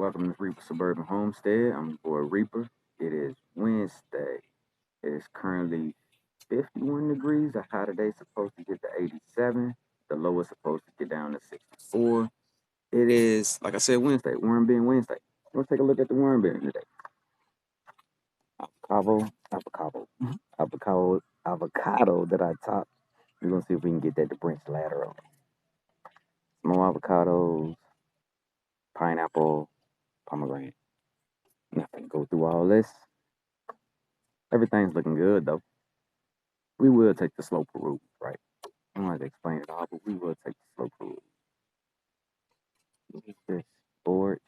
Welcome to Reaper Suburban Homestead. I'm your boy Reaper. It is Wednesday. It is currently 51 degrees. The high today is supposed to get to 87. The low is supposed to get down to 64. It is, like I said, Wednesday, Wormbin Wednesday. Let's take a look at the Wormbin today. Avocado that I topped. We're gonna see if we can get that to branch ladder on. More avocados, pineapple, pomegranate. Not gonna go through all this. Everything's looking good though. We will take the slow route, right? I don't have to explain it all, but we will take the slow route. What is this? Board.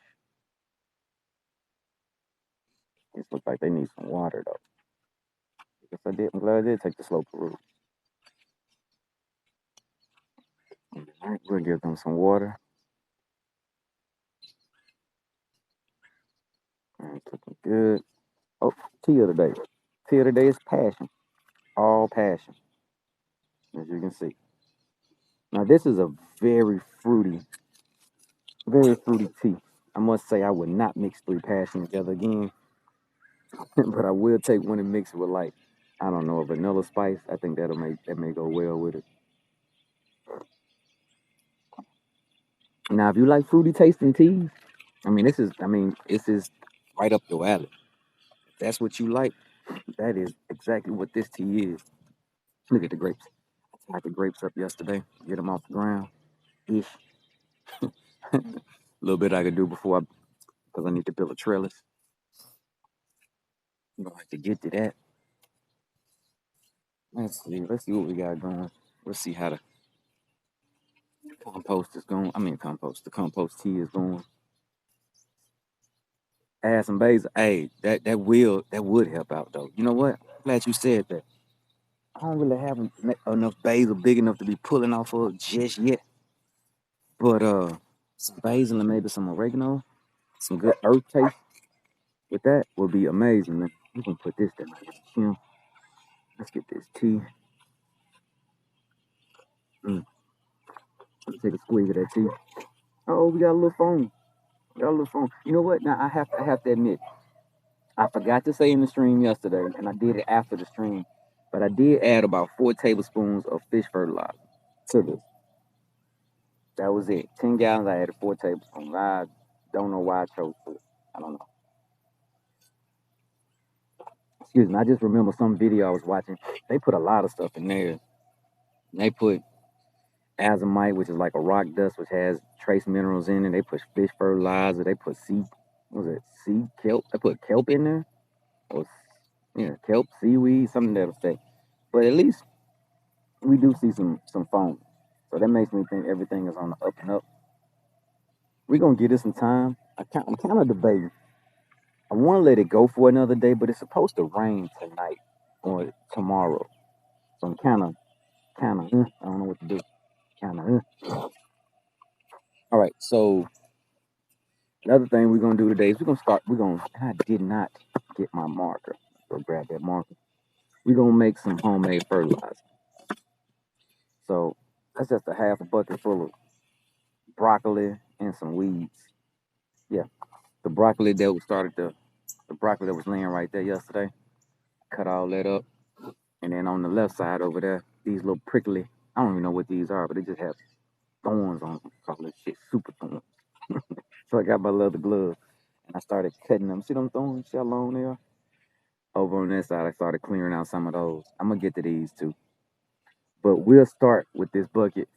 It looks like they need some water though. Yes, I did. I'm glad I did take the slow route. Alright, we'll give them some water. And it's looking good. Oh, tea of the day. Tea of the day is passion. All passion. As you can see. Now this is a very fruity tea. I must say I would not mix 3 passion together again. But I will take one and mix it with, like, I don't know, a vanilla spice. I think that may go well with it. Now, if you like fruity tasting teas, this is right up your alley. If that's what you like, that is exactly what this tea is. Look at the grapes. I tied the grapes up yesterday, get them off the ground. Ish. A little bit I could do because I need to build a trellis. I'm gonna have to get to that. Let's see what we got going. Let's see how the compost is going. The compost tea is going. Add some basil. Hey, that would help out though. You know what? Glad you said that. I don't really have enough basil big enough to be pulling off of just yet. But some basil and maybe some oregano, some good earth taste with that would be amazing, man. We can put this down. Let's get this tea. Let's take a squeeze of that tea. Oh, we got a little foam. You know what? Now I have to admit, I forgot to say in the stream yesterday, and I did it after the stream. But I did add about 4 tablespoons of fish fertilizer to this. That was it. 10 gallons, I added 4 tablespoons. I don't know why I chose to. I don't know. Excuse me. I just remember some video I was watching. They put a lot of stuff in there. They put azomite, which is like a rock dust, which has trace minerals in it. They put fish fertilizer. They put sea kelp. They put kelp in there. Or, kelp, seaweed, something that'll stay. But at least we do see some foam. So that makes me think everything is on the up and up. We're going to give it some time. I'm kind of debating. I want to let it go for another day, but it's supposed to rain tonight or tomorrow. So I'm kind of, I don't know what to do. All right, so another thing we're going to do today is I did not get my marker. Go grab that marker. We're going to make some homemade fertilizer. So that's just a half a bucket full of broccoli and some weeds. Yeah, the broccoli that was laying right there yesterday. Cut all that up, and then on the left side over there, these little prickly. I don't even know what these are, but they just have thorns on them. Call this shit super thorns. So I got my leather gloves and I started cutting them. See them thorns? See how long they are? Over on that side, I started clearing out some of those. I'm gonna get to these too, but we'll start with this bucket.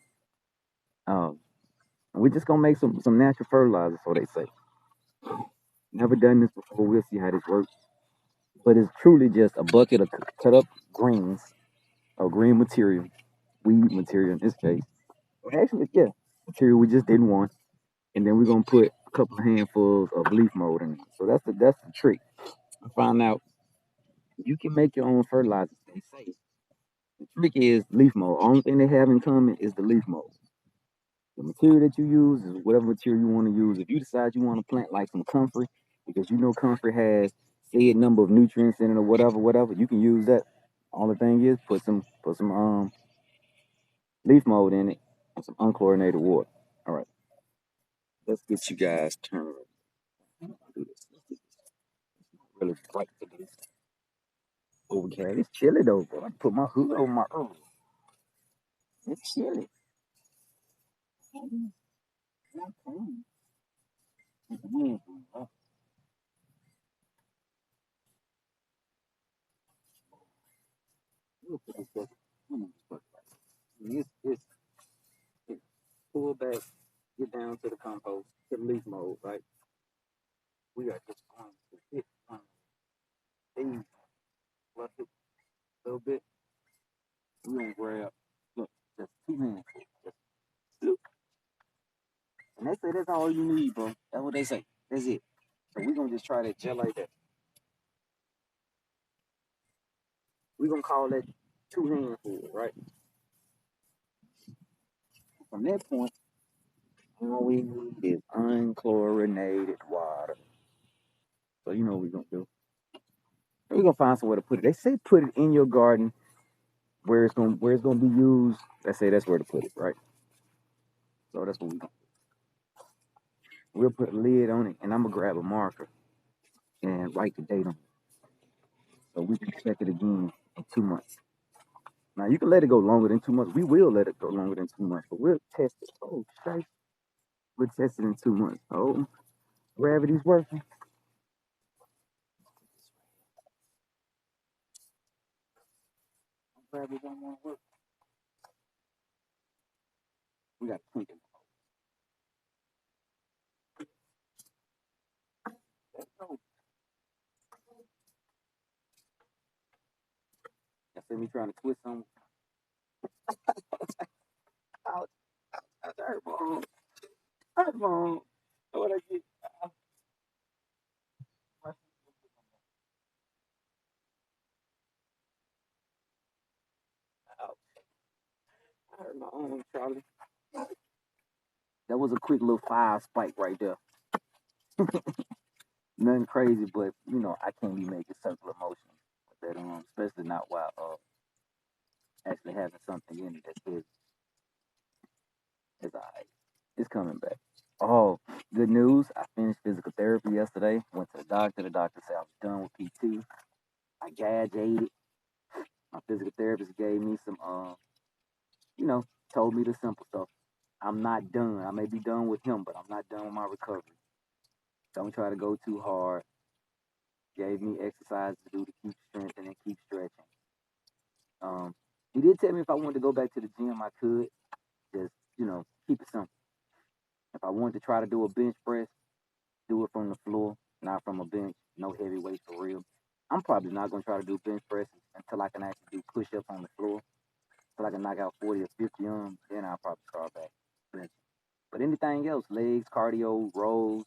We're just gonna make some natural fertilizer, so they say. Never done this before. We'll see how this works. But it's truly just a bucket of cut up greens or green material, weed material in this case. Actually, yeah, material we just didn't want. And then we're gonna put a couple of handfuls of leaf mold in it. So that's the trick. I found out you can make your own fertilizer. They say the trick is leaf mold. Only thing they have in common is the leaf mold. The material that you use is whatever material you want to use. If you decide you want to plant like some comfrey, because you know comfrey has said number of nutrients in it or whatever, you can use that. All the thing is put some leaf mold in it and some unchlorinated water. All right, let's get you guys turned. overcast. It's chilly though, bro. I put my hood over my earth. It's chilly. It's pull back, get down to the compost, to leaf mode, right? We are just going to hit these, flush it a little bit. We're gonna grab, look, just 2 hands. Just look. And they say that's all you need, bro. That's what they say. That's it. So we're gonna just try that just like that. We're gonna call that 2 handfuls, right? From that point, all we need is unchlorinated water. So you know what we're gonna do. We're gonna find somewhere to put it. They say put it in your garden where it's gonna be used. They say that's where to put it, right? So that's what we'll put a lid on it, and I'm gonna grab a marker and write the date on it, so we can check it again in 2 months. Now you can let it go longer than 2 months. We will let it go longer than 2 months, but we'll test it. Oh, shit. We'll test it in 2 months. Oh, gravity's working. Gravity don't want to work. We got to it. Let's go. I see me trying to twist on. Ouch, that hurt my arm. Hurt my arm. What I get? Ouch. I hurt my arm, Charlie. That was a quick little fire spike right there. Nothing crazy, but I can't be making circular motions with that especially not while actually having something in it that's heavy. It's alright. It's coming back. Oh, good news. I finished physical therapy yesterday. Went to the doctor. The doctor said I was done with PT. I graduated. My physical therapist gave me some told me the simple stuff. I'm not done. I may be done with him, but I'm not done with my recovery. Don't try to go too hard. Gave me exercises to do to keep strengthening, keep stretching. He did tell me if I wanted to go back to the gym, I could. Just, keep it simple. If I wanted to try to do a bench press, do it from the floor, not from a bench. No heavy weights for real. I'm probably not going to try to do bench presses until I can actually do push ups on the floor. Until I can knock out 40 or 50 on, then I'll probably start back bench. But anything else, legs, cardio, rows,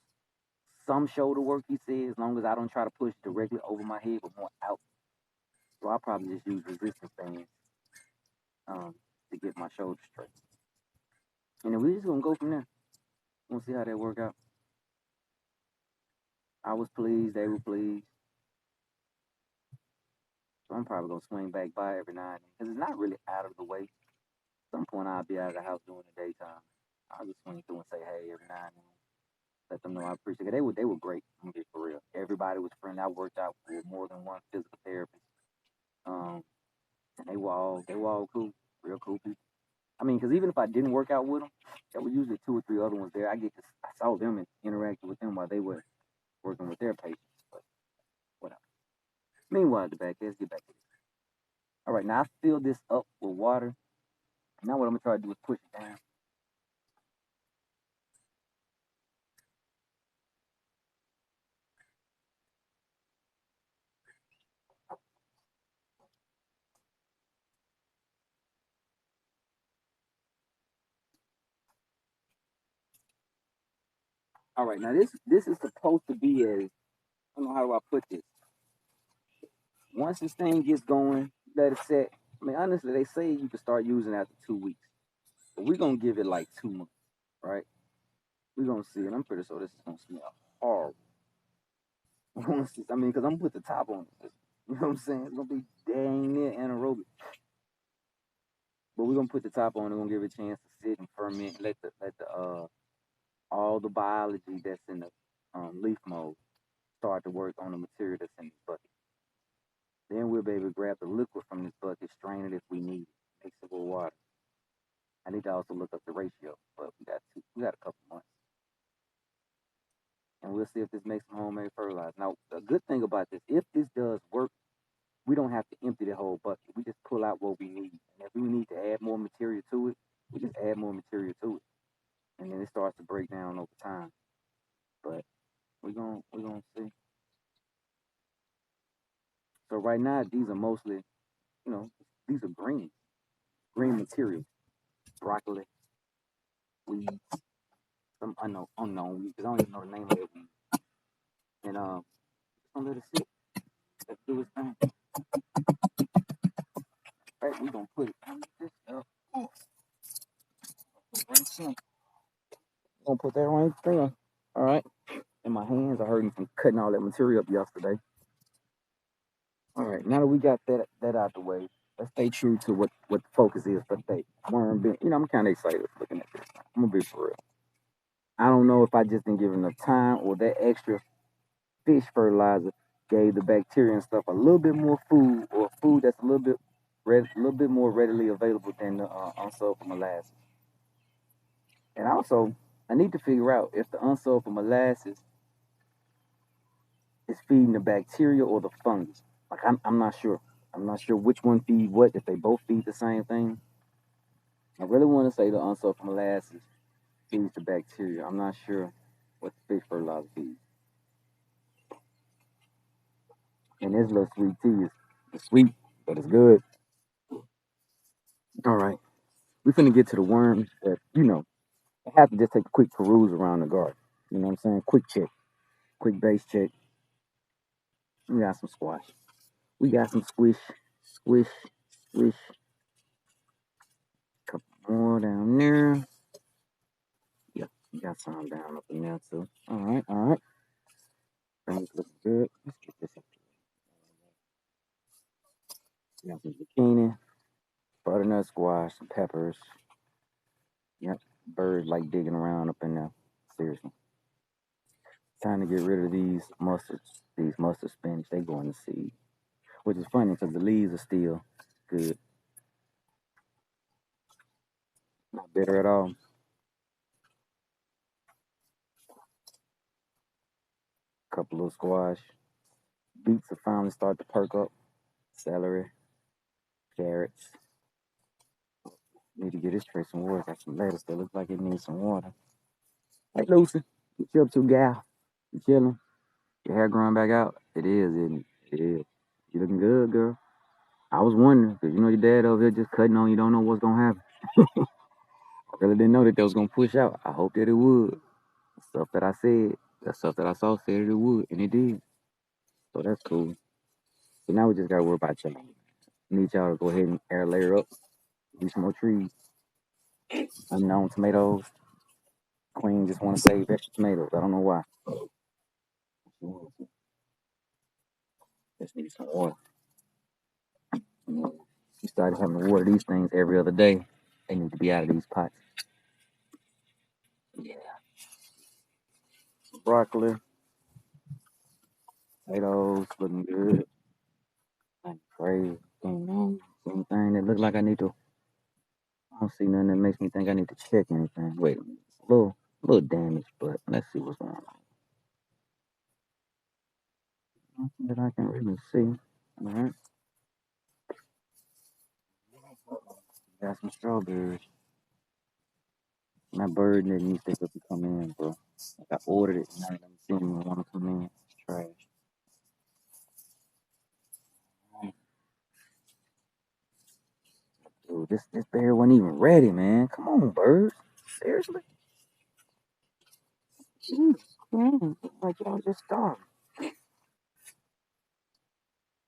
some shoulder work, he said, as long as I don't try to push directly over my head, but more out. So I'll probably just use resistance bands to get my shoulders straight. And then we're just gonna go from there. We'll see how that work out. I was pleased, they were pleased. So I'm probably gonna swing back by every now and then because it's not really out of the way. At some point I'll be out of the house during the daytime. I'll just swing through and say hey every now and then. Let them know I appreciate it. They were great. I'm gonna be for real. Everybody was friendly. I worked out with more than one physical therapist. And they were all cool, real cool people. I mean, because even if I didn't work out with them, there were usually 2 or 3 other ones there. I saw them and interacted with them while they were working with their patients. But whatever. Meanwhile, the back, let's get back to this. All right, now I fill this up with water. Now what I'm gonna try to do is push it down. All right, now this is supposed to be as I don't know how do I put this. Once this thing gets going, let it set. I mean, honestly, they say you can start using it after 2 weeks, but we're gonna give it like 2 months, right? We're gonna see, and I'm pretty sure this is gonna smell horrible. I mean, because I'm gonna put the top on it. You know what I'm saying? It's gonna be dang near anaerobic, but we're gonna put the top on it. We're gonna give it a chance to sit and ferment. Let the all the biology that's in the leaf mode start to work on the material that's in the bucket. Then we'll be able to grab the liquid from this bucket, strain it if we need it, mix it with water. I need to also look up the ratio, but we got a couple months. And we'll see if this makes some homemade fertilizer. Now, the good thing about this, if this does work, we don't have to empty the whole bucket. We just pull out what we need. And if we need to add more material to it, we just add more material to it. And then it starts to break down over time. But we're gonna see. So right now these are mostly, you know, these are green material. Broccoli, weeds, some unknown weeds, because I don't even know the name of it. And just gonna let it sit. Let's do its thing. Right, we're gonna put it on this stuff. We're gonna put that right there. All right. And my hands are hurting from cutting all that material up yesterday. All right, now that we got that out the way, let's stay true to what the focus is for today. Wormbin, I'm kind of excited looking at this. I'm gonna be for real. I don't know if I just didn't give enough time or that extra fish fertilizer gave the bacteria and stuff a little bit more food or food that's a little bit more readily available than the unsulfur molasses. And also, I need to figure out if the unsulfur molasses is feeding the bacteria or the fungus. Like I'm not sure. I'm not sure which one feed what. If they both feed the same thing, I really want to say the unsulfur molasses feeds the bacteria. I'm not sure what the fish fertilizer feeds. And this little sweet tea is sweet, but it's good. All right, we finna get to the worms that I have to just take a quick peruse around the garden. You know what I'm saying? Quick check, quick base check. We got some squash. We got some squish, squish. Couple more down there. Yeah, we got some down up in there too. All right. Things look good. Let's get this up. We got some zucchini, butternut squash, some peppers. Yep, birds like digging around up in there. Seriously. Time to get rid of these mustard spinach. They go in the seed, which is funny because the leaves are still good, not bitter at all. Couple of squash, beets are finally start to perk up. Celery, carrots. Need to get this tray some water. Got some lettuce that looks like it needs some water. Hey Lucy, what you up to, gal? You chilling? Your hair growing back out? It is, isn't it? It is. You looking good, girl. I was wondering, because your dad over here just cutting on, you don't know what's gonna happen. I really didn't know that was gonna push out. I hope that it would. The stuff that I said, the stuff that I saw said it would, and it did. So that's cool. So now we just gotta worry about y'all. Need y'all to go ahead and air layer up, do some more trees. Unknown tomatoes. Queen just want to save extra tomatoes. I don't know why. Just need some water. You started having to water these things every other day. They need to be out of these pots. Yeah. Broccoli, potatoes, looking good. Nothing crazy. Anything that look like I need to. I don't see nothing that makes me think I need to check anything. Wait a minute. A little damage, but let's see what's going on. Nothing that I can really see. All right. Got some strawberries. My bird needs to come in, bro. Like I ordered it, and I didn't see anyone want to come in. It's trash. Dude, this bear wasn't even ready, man. Come on, birds. Seriously? Jeez, man. Like y'all just starved.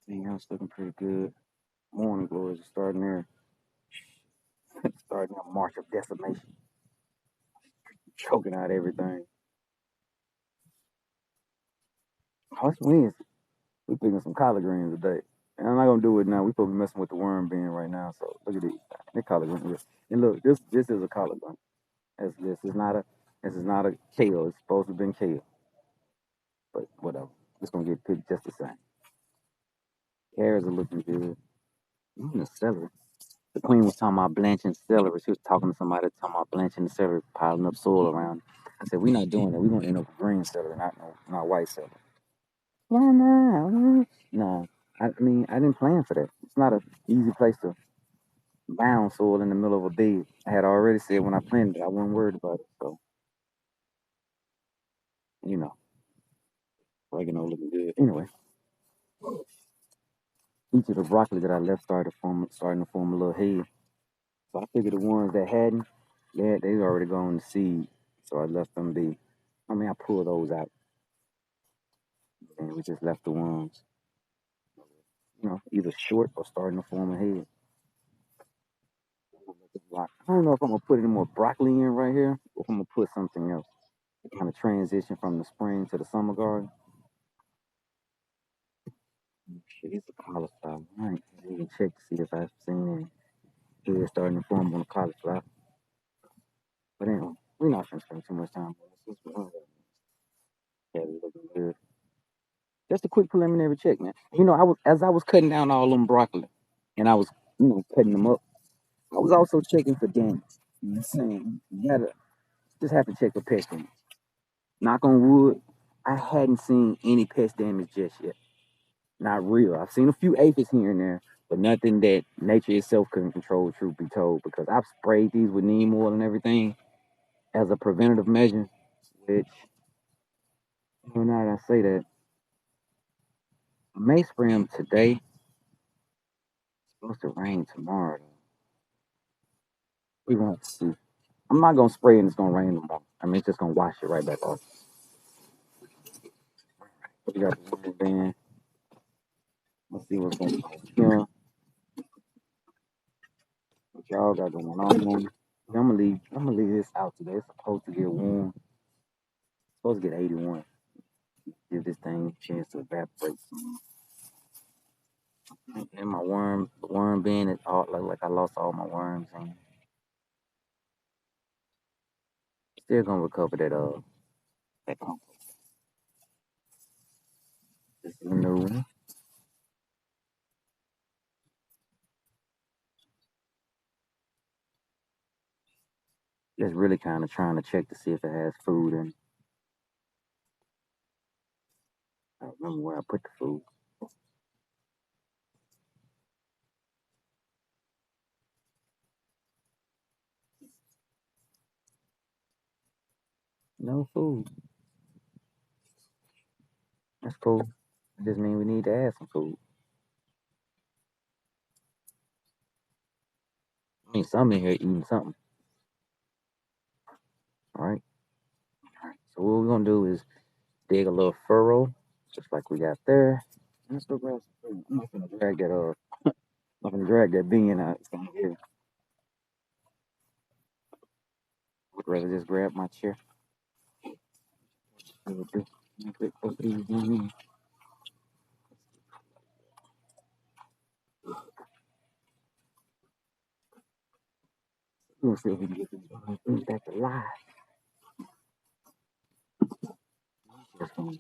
Everything else looking pretty good. Morning glories are starting there. Starting a march of decimation. Choking out everything. Oh, it's Wednesday. We picking some collard greens today. And I'm not gonna do it now. We probably messing with the worm bin right now. So look at these. They collard greens. And look, this is a collard green. This is not a kale. It's supposed to have been kale. But whatever. It's gonna get picked just the same. Carrots are looking good. Even the celery. The queen was talking about blanching celery. She was talking to somebody talking about blanching the celery, piling up soil around it. I said, we're not doing that. We're gonna end up with green celery, not white celery. Why not? No. I mean, I didn't plan for that. It's not an easy place to bound soil in the middle of a bed. I had already said when I planted it, I wasn't worried about it. So, you know, oregano looking good. Anyway, each of the broccoli that I left starting to form a little head. So I figured the ones that hadn't, they already gone to seed. So I left them be. I mean, I pulled those out, and we just left the ones, either short or starting to form a head. I don't know if I'm gonna put any more broccoli in right here, or if I'm gonna put something else. Kind of transition from the spring to the summer garden. Shit, it's a cauliflower. I ain't even check to see if I've seen any head starting to form on the cauliflower. But anyway, we're not gonna spend too much time on this. Yeah, it's looking good. Just a quick preliminary check, man. As I was cutting down all them broccoli, and I was, cutting them up. I was also checking for damage. You know what I'm saying? You gotta just have to check for pest damage. Knock on wood, I hadn't seen any pest damage just yet. Not real. I've seen a few aphids here and there, but nothing that nature itself couldn't control, truth be told, because I've sprayed these with neem oil and everything as a preventative measure, which, now that I say that, I may spray them today. It's supposed to rain tomorrow. We won't see. I'm not gonna spray and it's gonna rain tomorrow. I mean, it's just gonna wash it right back off. We got the rubber band. Let's see what's going on here. What y'all got going on? I'm gonna leave this out today. It's supposed to get warm. It's supposed to get 81. Give this thing a chance to evaporate some. And my worm bin, it all like I lost all my worms and still gonna recover that compost. This is a new one. Just really kind of trying to check to see if it has food in. I don't remember where I put the food. No food. That's cool. It just means we need to add some food. I mean, some in here eating something. All right. All right. So what we're gonna do is dig a little furrow, just like we got there. Let's go grab some food. I'm not gonna drag that I'm not gonna drag that bean out. It's gonna get. I'd rather just grab my chair. We'll see if we can get these things back alive. Just gonna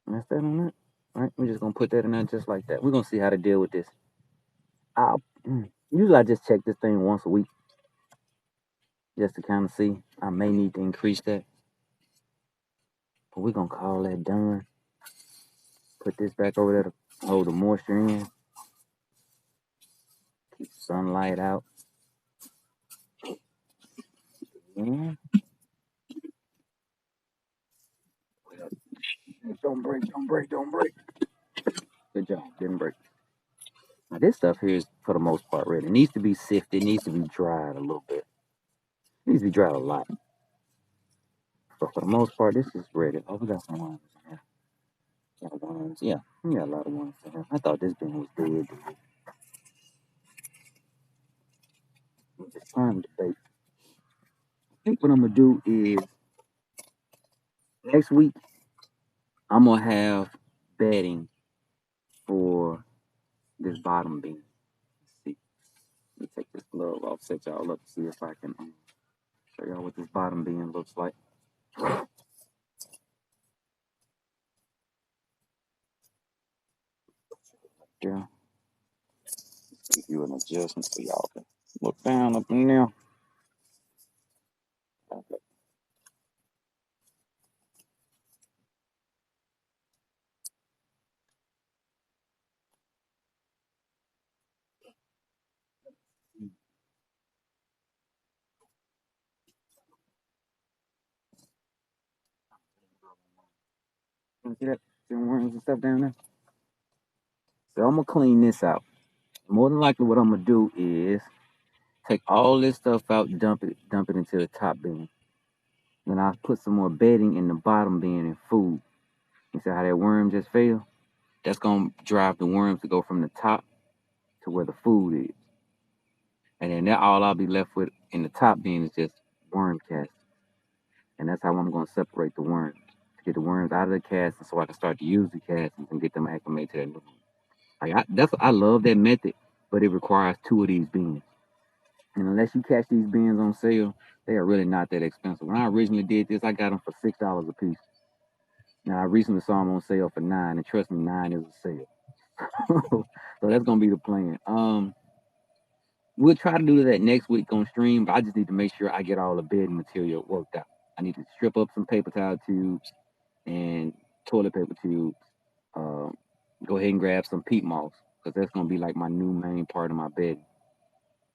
mess that on that. All right, we're just gonna put that in there just like that. We're gonna see how to deal with this. Usually I just check this thing once a week just to kind of see. I may need to increase that, but we're gonna call that done. Put this back over there to hold the moisture in, keep sunlight out. Yeah. Don't break, don't break, don't break. Good job, didn't break. Now this stuff here is for the most part ready. It needs to be sifted, it needs to be dried a little bit. It needs to be dried a lot. But for the most part, this is ready. Oh, we got some ones in here. Got ones. Yeah, we got a lot of ones in here. I thought this bin was dead. I'm just trying to debate. I think what I'm gonna do is next week I'm gonna have bedding for this bottom bin. Let's see. Let me take this glove off, set y'all up, see if I can show y'all what this bottom bean looks like. Yeah. Give you an adjustment so y'all can look down up in there. Okay. See that? See them worms and stuff down there? So I'm gonna clean this out. More than likely, what I'm gonna do is take all this stuff out, dump it into the top bin. Then I'll put some more bedding in the bottom bin and food. You see how that worm just fell? That's gonna drive the worms to go from the top to where the food is. And then that all I'll be left with in the top bin is just worm cast. And that's how I'm gonna separate the worms. To get the worms out of the casting so I can start to use the castings and get them acclimated to that new one. I love that method, but it requires two of these bins. And unless you catch these bins on sale, they are really not that expensive. When I originally did this, I got them for $6 a piece. Now I recently saw them on sale for 9, and trust me, 9 is a sale. So that's gonna be the plan. We'll try to do that next week on stream, but I just need to make sure I get all the bedding material worked out. I need to strip up some paper towel tubes and toilet paper tubes. Um, Go ahead and grab some peat moss because that's gonna be like my new main part of my bedding.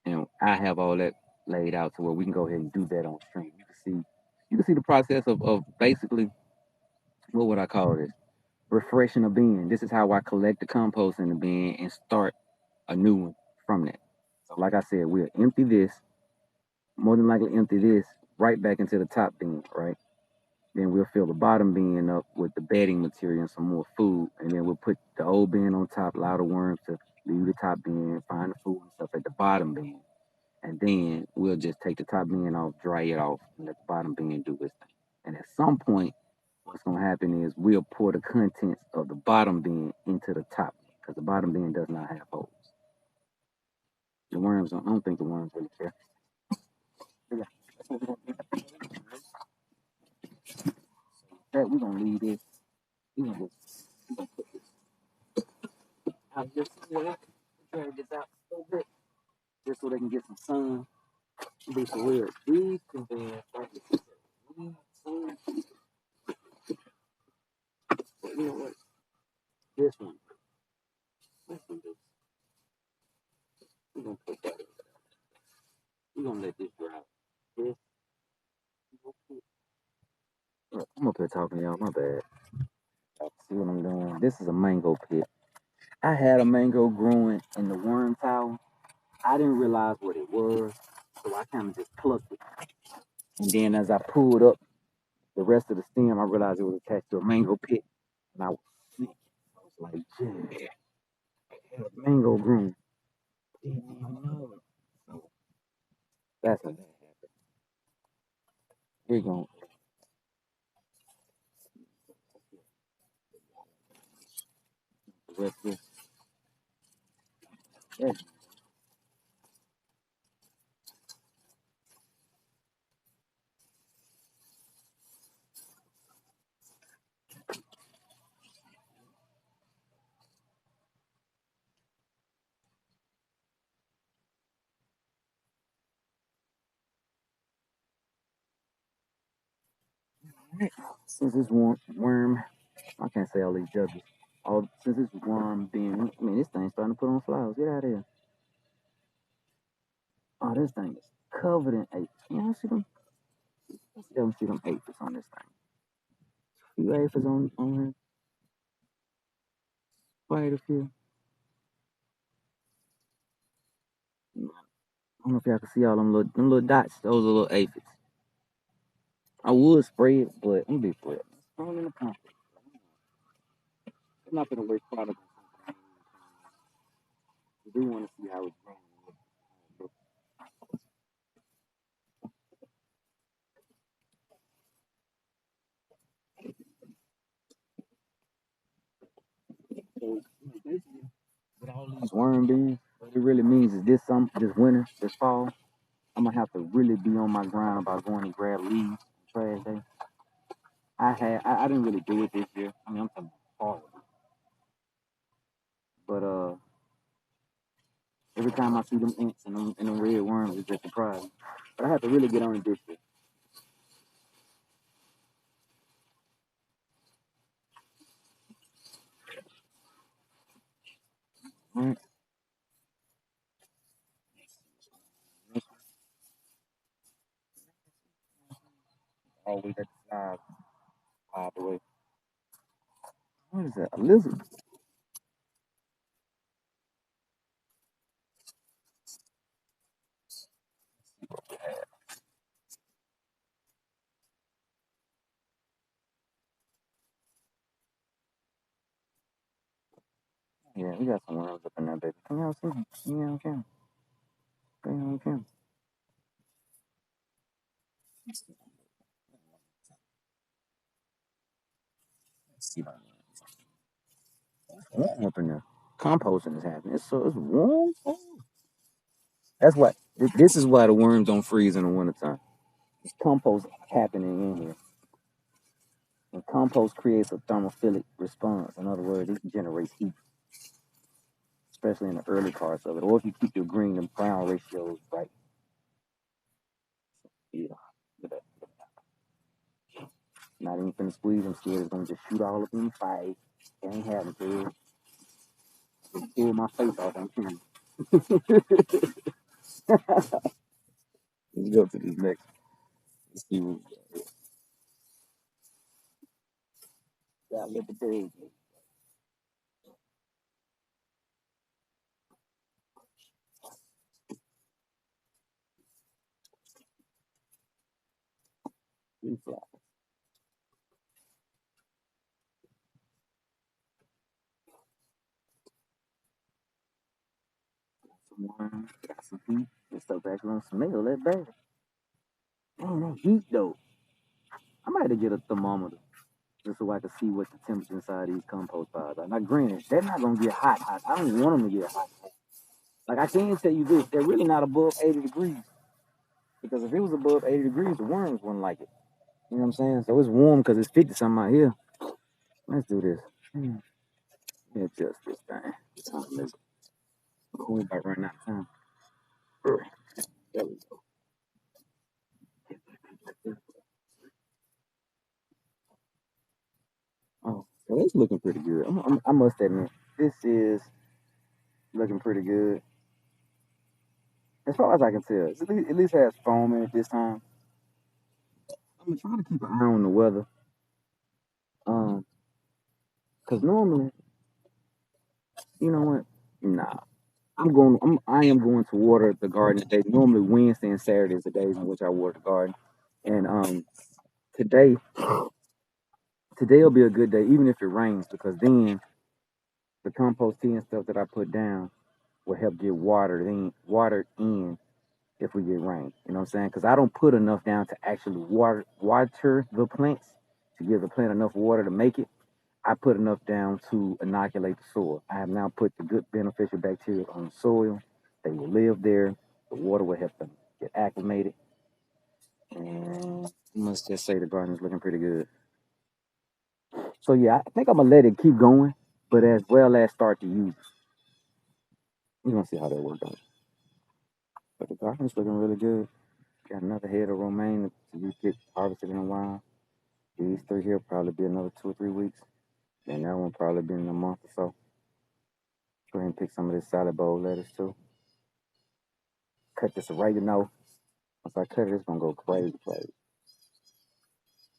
And I have all that laid out to where we can go ahead and do that on stream. You can see the process of basically what would I call this? Refreshing a bin. This is how I collect the compost in the bin and start a new one from that. So like I said, we'll empty this, more than likely empty this right back into the top bin, right? Then we'll fill the bottom bin up with the bedding material and some more food. And then we'll put the old bin on top, allow the worms to leave the top bin, find the food and stuff at the bottom bin. And then we'll just take the top bin off, dry it off, and let the bottom bin do its thing. And at some point, what's gonna happen is we'll pour the contents of the bottom bin into the top because the bottom bin does not have holes. The worms, I don't think the worms really care. Yeah. That we're gonna leave this. We're gonna put this out just somewhere. Drag this out a little bit, just so they can get some sun. Be some weird breeze and then start to get sun. But you know what? This one. We're gonna put that in. We're gonna let this dry. This. I'm up here talking to y'all. My bad. See what I'm doing? This is a mango pit. I had a mango growing in the worm tower. I didn't realize what it was, so I kind of just plucked it. And then as I pulled up the rest of the stem, I realized it was attached to a mango pit, and I was sick. I was like, yeah, mango grown. Didn't even know it. So that's how that happened. We're going the rest of this. Yeah. Since it's worm, I can't say all these judges. All since it's worm being, I mean, this thing's starting to put on flowers. Get out of here. Oh, this thing is covered in aphids. You know, see them? See them aphids on this thing. You aphids on here? Quite a few. I don't know if y'all can see all them little dots. Those are little aphids. I would spray it, but I'm gonna be for it. It's thrown in the compost. It's not gonna waste product. You do want to see how it's growing. So basically, with all these worm beans, it really means is this winter, this fall, I'm gonna have to really be on my grind about going and grab leaves trash day. I didn't really do it this year. I mean I'm talking fall. But every time I see them ants and them red worms, it's just surprising. But I have to really get on it this year. Right? Always at the side the way. What is that? A lizard? Yeah, we got some worms up in there, baby. Come here, see me. Yeah, on camera. Bring it on camera. Let's see my warm up in there. Composting is happening. It's warm. Oh. That's why. This is why the worms don't freeze in the wintertime. It's compost happening in here. And compost creates a thermophilic response. In other words, it generates heat, especially in the early parts of it. Or if you keep your green and brown ratios right. Yeah. Look at that. Not even finna squeeze them scared it's gonna just shoot all up in the face. It ain't happening to you. Just pull my face off on camera. Let's go to this next. Let's see what we got. Let the birds. Fly. Some wine, got some heat. This stuff actually don't smell that bad. Man, that heat though. I might have to get a thermometer just so I can see what the temperature inside these compost piles are. Now, granted, they're not gonna get hot, hot. I don't want them to get hot. Like I can tell you this, they're really not above 80 degrees. Because if it was above 80 degrees, the worms wouldn't like it. You know what I'm saying? So it's warm because it's 50 something out here. Let's do this. Adjust this thing. Let's go about running out of time. There we go. Oh, so it's looking pretty good. I must admit, this is looking pretty good. As far as I can tell, at least has foam in it this time. I'm gonna try to keep an eye on the weather. Um, cause normally, you know what? Nah, I am going to water the garden today. Normally Wednesday and Saturday is the days in which I water the garden. And today today'll be a good day, even if it rains, because then the compost tea and stuff that I put down will help get watered in if we get rain. You know what I'm saying? Because I don't put enough down to actually water the plants to give the plant enough water to make it. I put enough down to inoculate the soil. I have now put the good beneficial bacteria on the soil. They will live there. The water will help them get acclimated. And I must just say the garden is looking pretty good. So yeah, I think I'm gonna let it keep going, but as well as start to use it. We're gonna see how that works out. But the garden's looking really good. Got another head of romaine to be picked, harvested in a while. These three here probably be another 2 or 3 weeks. And that one probably be in a month or so. Go ahead and pick some of this salad bowl lettuce too. Cut this oregano. Once I cut it, it's gonna go crazy, crazy.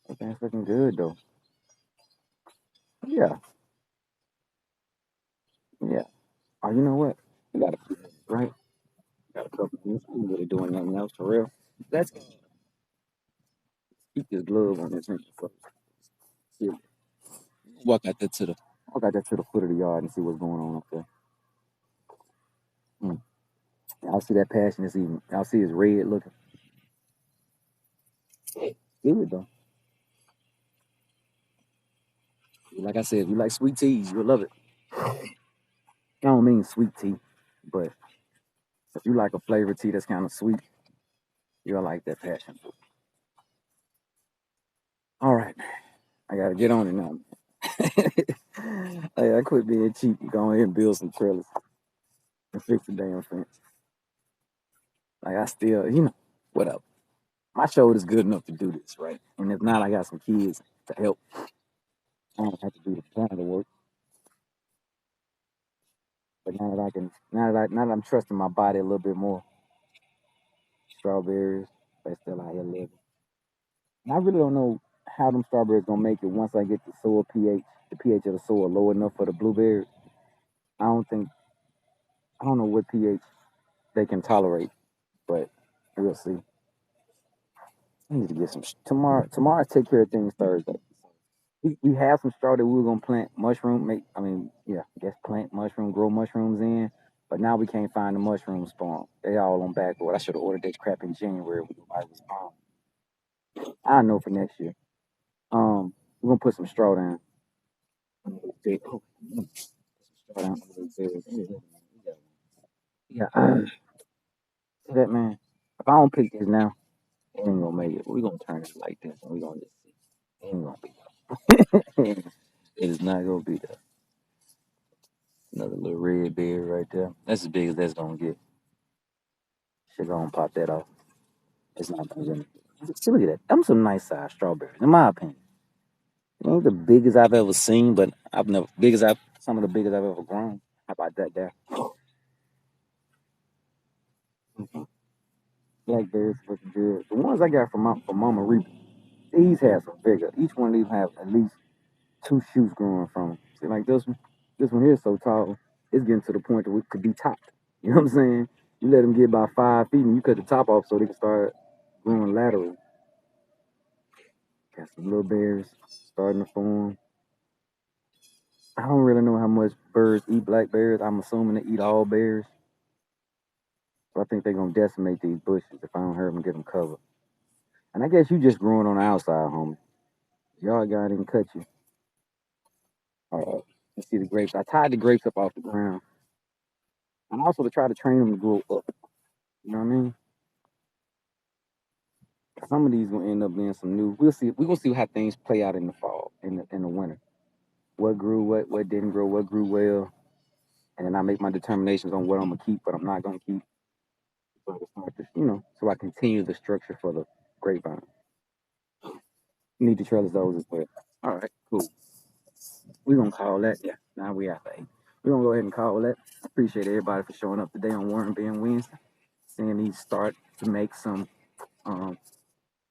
Everything's looking good though. Yeah, yeah. Oh, you know what? We got a right. Got a couple minutes. I'm really doing nothing else for real. Let's keep this glove on this hand first. See, walk out there to the foot of the yard and see what's going on up there. Mm. Y'all see that passion this evening. Y'all see it's red looking. Good though. Like I said, if you like sweet teas, you'll love it. I don't mean sweet tea, but If you like a flavored tea that's kind of sweet, you'll like that passion fruit. All right, I gotta get on it now. Hey, I quit being cheap and go ahead and build some trellis and fix the damn fence. Like I still, whatever. My shoulder's good enough to do this, right? And if not, I got some kids to help. I don't have to do the kind of work. But now that I'm trusting my body a little bit more, strawberries, they still out here living. And I really don't know how them strawberries gonna make it once I get the pH of the soil low enough for the blueberries. I don't think, I don't know what pH they can tolerate, but we'll see. I need to get some tomorrow. Tomorrow, I take care of things Thursday. We have some straw that we were gonna plant mushroom. I guess plant mushroom, grow mushrooms in. But now we can't find the mushroom spawn. They all on back order. I should have ordered that crap in January when nobody was spawn. I know for next year. We're gonna put some straw down. Oh, straw down. Yeah, see that man. If I don't pick this now, it ain't gonna make it. We're gonna turn it like this, and we're gonna just see. It ain't gonna be. It is not gonna be there. Another little red berry right there. That's as big as that's gonna get. Should go and pop that off. It's not gonna get. See, look at that. Them some nice size strawberries, in my opinion. It ain't the biggest I've ever seen, but I've never some of the biggest I've ever grown. How about that there? Blackberries looking good. The ones I got from Mama Reaper, these have some bigger. Each one of these have at least two shoots growing from them. See, like this one here is so tall, it's getting to the point that it could be topped. You know what I'm saying? You let them get about 5 feet, and you cut the top off so they can start growing laterally. Got some little bears starting to form. I don't really know how much birds eat blackberries. I'm assuming they eat all bears. So I think they're gonna decimate these bushes if I don't hurry them and get them covered. And I guess you just growing on the outside, homie. Y'all got didn't cut you. All right. Let's see the grapes. I tied the grapes up off the ground. And also to try to train them to grow up. You know what I mean? Some of these gonna end up being some new. We'll see. We're gonna see how things play out in the fall, in the winter. What grew, what didn't grow, what grew well, and then I make my determinations on what I'm gonna keep, what I'm not gonna keep. So I continue the structure for the grapevine. You need to trellis those as well. All right, cool. We're gonna call that. Yeah, now we at 8. We're gonna go ahead and call that. I appreciate everybody for showing up today on Wormbin Wednesday. Seeing these start to make some um,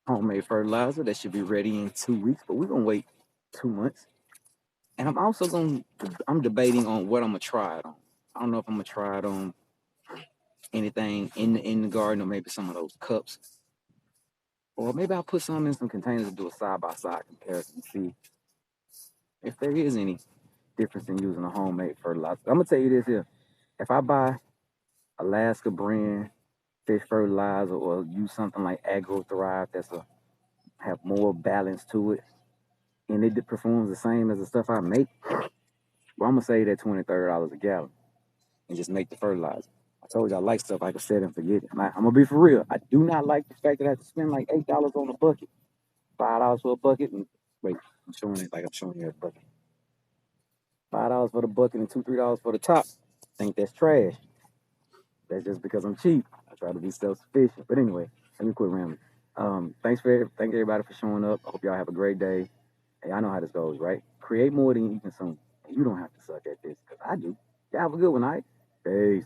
homemade fertilizer that should be ready in 2 weeks, but we're gonna wait 2 months. And I'm debating on what I'm gonna try it on. I don't know if I'm gonna try it on anything in the garden, or maybe some of those cups, or maybe I'll put some in some containers and do a side by side comparison and see if there is any difference in using a homemade fertilizer. I'm gonna tell you this here: if I buy Alaska brand fish fertilizer or use something like Agro Thrive that's have more balance to it, and it performs the same as the stuff I make, well, I'm gonna save that $20-$30 a gallon and just make the fertilizer. I told you I like stuff I can set and forget it. I'm gonna be for real. I do not like the fact that I have to spend like $8 on a bucket, $5 for a bucket, and wait, I'm showing it like I'm showing you a bucket. $5 for the bucket and $2-$3 for the top. I think that's trash. That's just because I'm cheap. I try to be self-sufficient. But anyway, let me quit rambling. Thank everybody for showing up. I hope y'all have a great day. Hey, I know how this goes, right? Create more than you consume. And you don't have to suck at this, because I do. Y'all have a good one, all right? Peace.